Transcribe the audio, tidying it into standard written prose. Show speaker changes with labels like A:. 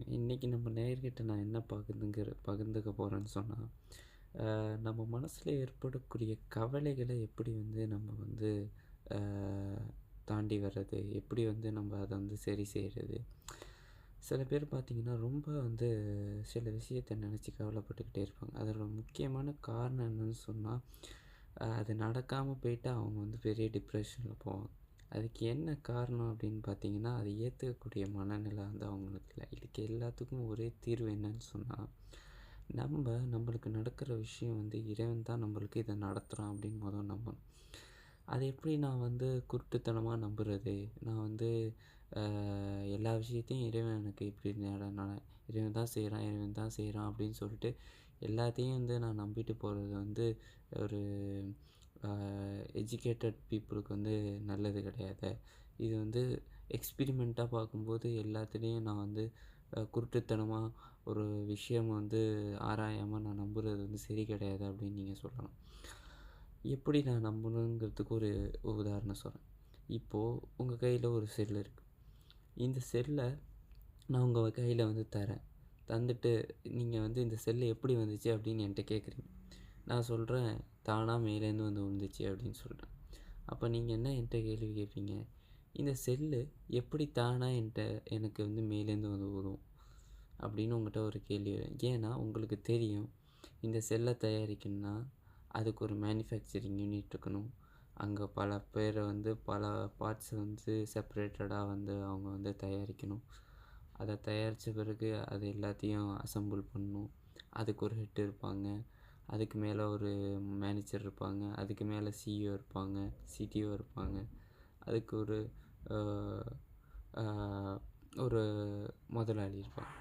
A: இன்னைக்கு நம்ம நேயர்கிட்ட நான் என்ன பகிர்ந்துக்க போகிறேன்னு சொன்னால், நம்ம மனசில் ஏற்படக்கூடிய கவலைகளை எப்படி வந்து நம்ம வந்து அ, தாண்டி வர்றது, எப்படி வந்து நம்ம அதை வந்து சரி செய்கிறது. சில பேர் பார்த்திங்கன்னா ரொம்ப வந்து சில விஷயத்தை நினச்சி கவலைப்பட்டுக்கிட்டே இருப்பாங்க. அதோட முக்கியமான காரணம் என்னன்னு சொன்னால், அது நடக்காமல் போயிட்டா அவங்க வந்து பெரிய டிப்ரெஷனில் போவாங்க. அதுக்கு என்ன காரணம் அப்படின்னு பார்த்தீங்கன்னா, அதை ஏற்றுக்கக்கூடிய மனநிலை வந்து அவங்களுக்கு இல்ல. இதுக்கு எல்லாத்துக்கும் ஒரே தீர்வு என்னன்னு சொன்னால், நம்மளுக்கு நடக்கிற விஷயம் வந்து இறைவன் தான் நம்மளுக்கு இதை நடத்துகிறான் அப்படின்னு நம்பணும். அதை எப்படி நான் வந்து குருட்டுத்தனமா நம்புறது? நான் வந்து எல்லா விஷயத்தையும் இறைவன் எனக்கு இப்படி இறைவன் தான் செய்கிறான், இறைவன் தான் செய்கிறான் அப்படின்னு சொல்லிட்டு எல்லாத்தையும் வந்து நான் நம்பிட்டு போகிறது வந்து ஒரு எஜுகேட்டட் பீப்புளுக்கு வந்து நல்லது கிடையாது. இது வந்து எக்ஸ்பிரிமெண்ட்டாக பார்க்கும்போது எல்லாத்துலேயும் நான் வந்து குருட்டுத்தனமா ஒரு விஷயம் வந்து ஆராயாமல் நான் நம்புறது வந்து சரி கிடையாது அப்படின்னு நீங்கள் சொல்லலாம். எப்படி நான் நம்பணுங்கிறதுக்கு ஒரு உதாரணம் சொல்கிறேன். இப்போது உங்கள் கையில் ஒரு செல் இருக்குது. இந்த செல்லை நான் உங்கள் கையில் வந்து தரேன். தந்துட்டு நீங்கள் வந்து இந்த செல்லு எப்படி வந்துச்சு அப்படின்னு என்கிட்ட கேட்குறீங்க. நான் சொல்கிறேன், தானாக மேலேருந்து வந்து விழுந்துச்சு அப்படின்னு சொல்கிறேன். அப்போ நீங்கள் என்ன என்கிட்ட கேள்வி கேட்பீங்க? இந்த செல்லு எப்படி தானாக எனக்கு வந்து மேலேருந்து வந்து விழும் அப்படின்னு உங்கள்கிட்ட ஒரு கேள்வி வரும். ஏன்னா உங்களுக்கு தெரியும், இந்த செல்லை தயாரிக்கணும்னா அதுக்கு ஒரு மேனுஃபேக்சரிங் யூனிட் இருக்கணும். அங்கே பல பேரை வந்து பல பார்ட்ஸ் வந்து செப்பரேட்டடாக வந்து அவங்க வந்து தயாரிக்கணும். அதை தயாரித்த பிறகு அது எல்லாத்தையும் அசெம்பிள் பண்ணணும். அதுக்கு ஒரு ஹெட் இருப்பாங்க. அதுக்கு மேலே ஒரு மேனேஜர் இருப்பாங்க. அதுக்கு மேலே சிஇஓ இருப்பாங்க, சிடிஓ இருப்பாங்க. அதுக்கு ஒரு அ, அ, ஒரு முதலாளி இருப்பாங்க.